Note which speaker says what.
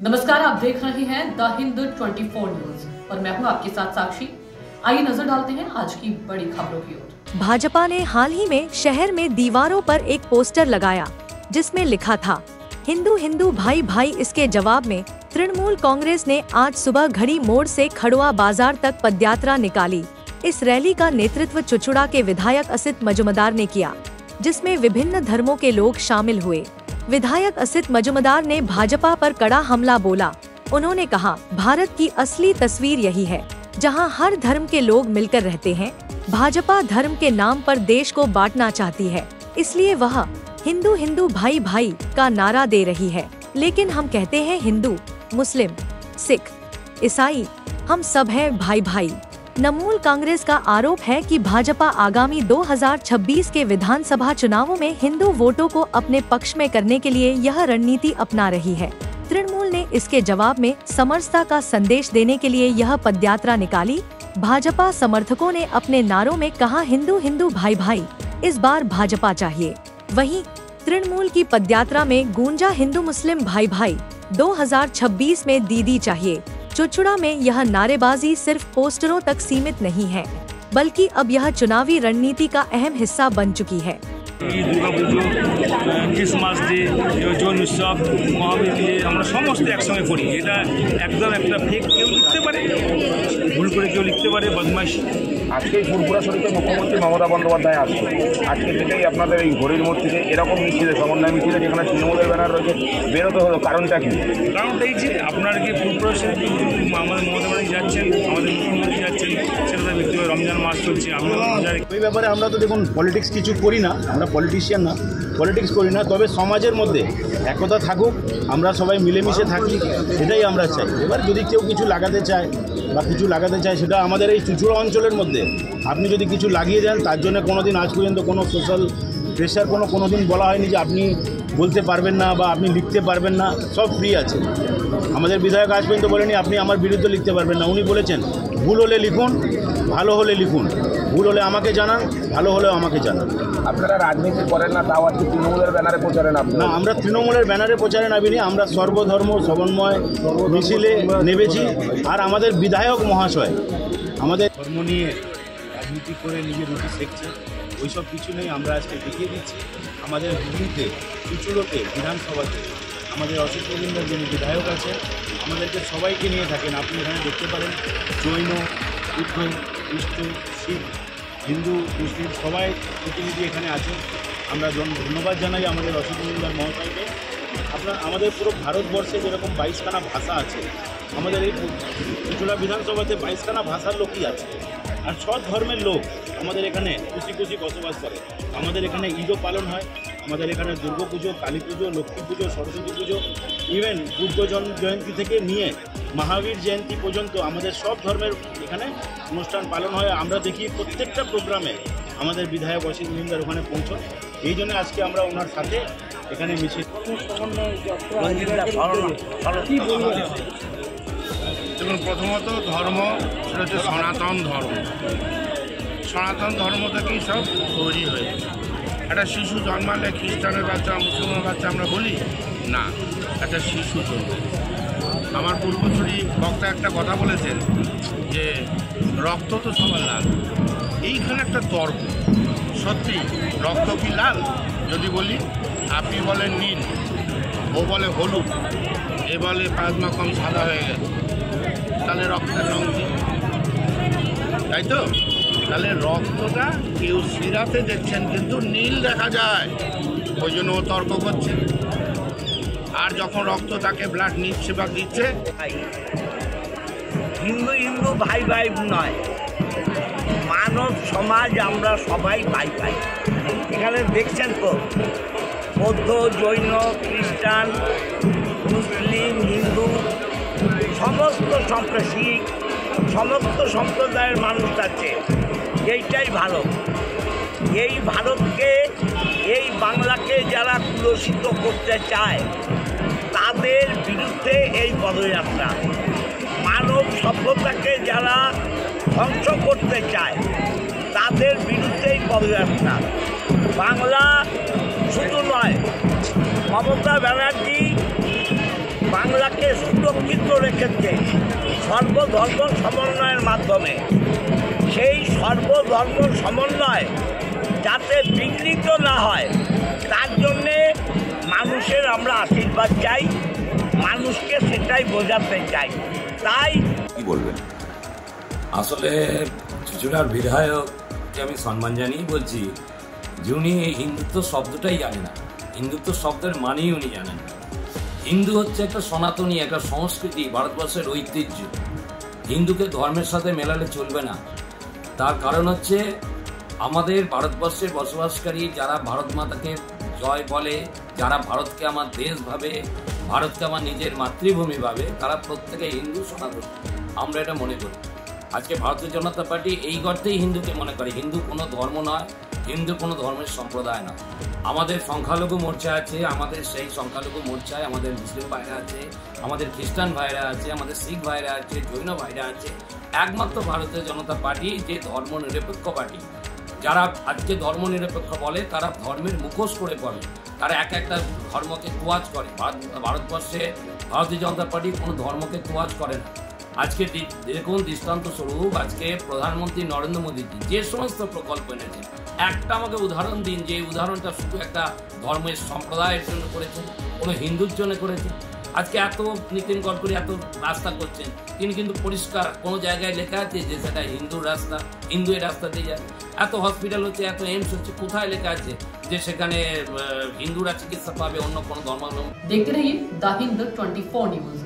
Speaker 1: नमस्कार, आप देख रहे हैं द हिंदू 24 न्यूज और मैं हूं आपके साथ साक्षी। आइए नजर डालते हैं आज की बड़ी खबरों की ओर।
Speaker 2: भाजपा ने हाल ही में शहर में दीवारों पर एक पोस्टर लगाया जिसमें लिखा था हिंदू हिंदू भाई भाई। इसके जवाब में तृणमूल कांग्रेस ने आज सुबह घड़ी मोड़ से खड़ुआ बाजार तक पदयात्रा निकाली। इस रैली का नेतृत्व चुचुड़ा के विधायक असित मजुमदार ने किया, जिसमें विभिन्न धर्मों के लोग शामिल हुए। विधायक असित मजुमदार ने भाजपा पर कड़ा हमला बोला। उन्होंने कहा, भारत की असली तस्वीर यही है जहां हर धर्म के लोग मिलकर रहते हैं। भाजपा धर्म के नाम पर देश को बांटना चाहती है, इसलिए वह हिंदू हिंदू भाई भाई का नारा दे रही है। लेकिन हम कहते हैं हिंदू, मुस्लिम, सिख, ईसाई, हम सब हैं भाई भाई। तृणमूल कांग्रेस का आरोप है कि भाजपा आगामी 2026 के विधानसभा चुनावों में हिंदू वोटों को अपने पक्ष में करने के लिए यह रणनीति अपना रही है। तृणमूल ने इसके जवाब में समरसता का संदेश देने के लिए यह पदयात्रा निकाली। भाजपा समर्थकों ने अपने नारों में कहा, हिंदू हिंदू भाई भाई, इस बार भाजपा चाहिए। वहीं तृणमूल की पदयात्रा में गूंजा, हिंदू मुस्लिम भाई भाई, 2026 में दीदी चाहिए। चुचुड़ा में यह नारेबाजी सिर्फ पोस्टरों तक सीमित नहीं है, बल्कि अब यह चुनावी रणनीति का अहम हिस्सा बन चुकी है।
Speaker 3: দুর্গাপুজো, ক্রিসমাস ডে, জৈন উৎসব, মহাবীর ডে আমরা সমস্ত একসঙ্গে করি। এটা একদম একটা ফেক, কেউ লিখতে পারে, ভুল করে কেউ লিখতে পারে, বদমাইশ।
Speaker 4: আজকেই ফুরফুরা শরীফে মুখ্যমন্ত্রী মমতা বন্দ্যোপাধ্যায় আসছে। আজকে থেকেই আপনাদের এই ঘড়ির মোড় থেকে এরকম মিছিলে, সমন্বয় মিছিলে যেখানে তৃণমূলের ব্যানার রয়েছে, বেরোতে হলো। কারণটা কি?
Speaker 3: কারণটা এই যে আপনার কি ফুরফুরা শরীফে আমাদের মমতা ব্যানার্জি যাচ্ছেন, আমাদের মুখ্যমন্ত্রী যাচ্ছেন, সেটা তার ব্যক্তিগত রমজান মাস চলছে।
Speaker 5: ওই ব্যাপারে আমরা তো দেখুন পলিটিক্স কিছু করি না, আমরা পলিটিশিয়ান না, পলিটিক্স করি না। তবে সমাজের মধ্যে একতা থাকুক, আমরা সবাই মিলেমিশে থাকি, সেটাই আমরা চাই। এবার যদি কেউ কিছু লাগাতে চায় সেটা আমাদের এই চুচুড়া অঞ্চলের মধ্যে আপনি যদি কিছু লাগিয়ে দেন, তার জন্য কোনোদিন আজ পর্যন্ত কোনো সোশ্যাল প্রেশার কোনোদিন বলা হয়নি যে আপনি বলতে পারবেন না বা আপনি লিখতে পারবেন না, সব ফ্রি আছে। আমাদের বিধায়ক আজ পর্যন্ত বলেনি আপনি আমার বিরুদ্ধে লিখতে পারবেন না। উনি বলেছেন ভুল হলে লিখুন, ভালো হলে লিখুন, ভুল হলে আমাকে জানান, ভালো হলেও আমাকে জানান।
Speaker 4: আপনারা রাজনীতি করেন না, তাও আজকে তৃণমূলের ব্যানারে প্রচারে নামবেন
Speaker 5: না? আমরা তৃণমূলের ব্যানারে প্রচারে নামিনি, আমরা সর্বধর্ম সমন্বয় মিছিলে নেমেছি। আর আমাদের বিধায়ক মহাশয় আমাদের ধর্ম নিয়ে রাজনীতি করে নিজের রুটি শেখছে, ওইসব কিছু নেই। আমরা আজকে দেখিয়ে দিচ্ছি আমাদের হুগলিতে, চুচুড়োতে, বিধানসভাতে আমাদের অসিত মজুমদার যিনি বিধায়ক আছে, আমাদেরকে সবাইকে নিয়ে থাকেন। আপনি এখানে দেখতে পারেন জৈন, বুদ্ধ, খ্রিস্ট, শিখ, হিন্দু, মুসলিম সবাই প্রতিনিধি এখানে আছেন। আমরা ধন্যবাদ জানাই আমাদের অসিত মজুমদার মহাশয়কে। আমাদের পুরো ভারতবর্ষে যেরকম 22খানা ভাষা আছে, আমাদের এই চুচুড়া বিধানসভাতে 22খানা ভাষার লোকই আছে। আর সব ধর্মের লোক আমাদের এখানে খুশি খুশি বসবাস করে। আমাদের এখানে ঈদও পালন হয়, আমাদের এখানে দুর্গা পুজো, কালী পুজো, লক্ষ্মী পুজো, সরস্বতী পুজো, ইভেন বুদ্ধ জয়ন্তী থেকে নিয়ে মহাবীর জয়ন্তী পর্যন্ত আমাদের সব ধর্মের এখানে অনুষ্ঠান পালন হয়। আমরা দেখি প্রত্যেকটা প্রোগ্রামে আমাদের বিধায়ক অসিত মজুমদার ওখানে পৌঁছন। এই জন্য আজকে আমরা ওনার সাথে এখানে মিছিল।
Speaker 6: দেখুন, প্রথমত ধর্ম সেটা হচ্ছে সনাতন ধর্ম। সনাতন ধর্ম থেকেই সব তৈরি হয়েছে। একটা শিশু জন্মালে খ্রিস্টানের বাচ্চা, মুসলমানের বাচ্চা আমরা বলি না, একটা শিশু জন্ম। আমার পূর্বসূরি বক্তা একটা কথা বলেছেন যে রক্ত তো সবার লাল। এইখানে একটা তর্ক, সত্যি রক্ত কি লাল? যদি বলি, আপনি বলেন নীল, ও বলে হলুদ, এ বলে প্লাজমা কম সাদা হয়ে গেছে, তাহলে রক্তের রঙ কি? তাই তো? তাহলে রক্তটা কেউ সিরাতে দেখছেন কিন্তু নীল দেখা যায়, ওই জন্য ও তর্ক করছে। আর যখন রক্ত তাকে ব্লাড নিচ্ছে বা দিচ্ছে,
Speaker 7: হিন্দু হিন্দু ভাই ভাই নয়, মানব সমাজ আমরা সবাই ভাই ভাই। এখানে দেখছেন তো বৌদ্ধ, জৈন, খ্রিস্টান, মুসলিম, হিন্দু, সমস্ত শিখ, সমস্ত সম্প্রদায়ের মানুষ আছে। এইটাই ভারত। এই ভারতকে, এই বাংলাকে যারা কুলসিত করতে চায় তাদের বিরুদ্ধে এই পদযাত্রা। মানব সভ্যতাকে যারা ধ্বংস করতে চায় তাদের বিরুদ্ধে এই পদযাত্রা। বাংলা শুধু নয়, মমতা ব্যানার্জি বাংলাকে সুরক্ষিত রেখেছে সর্বধর্ম সমন্বয়ের মাধ্যমে। সেই সর্বধর্ম সমন্বয় যাতে বিঘ্নিত না হয় তার জন্যে মানুষের আমরা আশীর্বাদ চাই, মানুষকে সেটাই বোঝাতে চাই। তাই
Speaker 8: কি বলবেন?
Speaker 9: আসলে চুঁচুড়ার বিধায়ককে আমি সম্মান জানিয়ে বলছি যে উনি হিন্দুত্ব শব্দটাই জানে না, হিন্দুত্ব শব্দের মানেই উনি জানেন না। হিন্দু হচ্ছে একটা সনাতনী, একটা সংস্কৃতি, ভারতবর্ষের ঐতিহ্য। হিন্দুকে ধর্মের সাথে মেলালে চলবে না। তার কারণ হচ্ছে আমাদের ভারতবর্ষে বসবাসকারী যারা ভারত মাতাকে জয় বলে, যারা ভারতকে আমার দেশ ভাবে, ভারতকে আমার নিজের মাতৃভূমি ভাবে, তারা প্রত্যেকে হিন্দু সনাতনী। আমরা এটা মনে করি। আজকে ভারতীয় জনতা পার্টি এই অর্থেই হিন্দুকে মনে করে হিন্দু কোনো ধর্ম নয়, হিন্দু কোনো ধর্মের সম্প্রদায় নয়। আমাদের সংখ্যালঘু মোর্চা আছে, আমাদের সেই সংখ্যালঘু মোর্চায় আমাদের মুসলিম ভাইরা আছে, আমাদের খ্রিস্টান ভাইরা আছে, আমাদের শিখ ভাইরা আছে, জৈন ভাইরা আছে। একমাত্র ভারতীয় জনতা পার্টি যে ধর্মনিরপেক্ষ পার্টি। যারা আজকে ধর্মনিরপেক্ষ বলে তারা ধর্মের মুখোশ করে বলে, তারা এক একটা ধর্মকে তোয়াজ করে। ভারতবর্ষে ভারতীয় জনতা পার্টি কোনো ধর্মকে তোয়াজ করে না। আজকে দেখুন দৃষ্টান্ত স্বরূপ আজকে প্রধানমন্ত্রী নরেন্দ্র মোদী যে সমস্ত প্রকল্প এনেছেন, একটা আমাকে উদাহরণ দিন যে উদাহরণটা শুধু একটা ধর্মের সম্প্রদায়ের জন্য করেছেন, কোনো হিন্দুর জন্য করেছেন। আজকে এত নীতিন গডকরি এত রাস্তা করছেন, তিনি কিন্তু পরিষ্কার কোনো জায়গায় লেখা আছে যে সেটা হিন্দুর রাস্তা, হিন্দু এই রাস্তা দিয়ে যাবে। এত হসপিটাল হচ্ছে, এত এইমস হচ্ছে, কোথায় লেখা আছে যে সেখানে হিন্দুরা চিকিৎসা পাবে, অন্য কোনো ধর্মাবলম্বী?
Speaker 1: देखते रहिए द हिंद 24 न्यूज।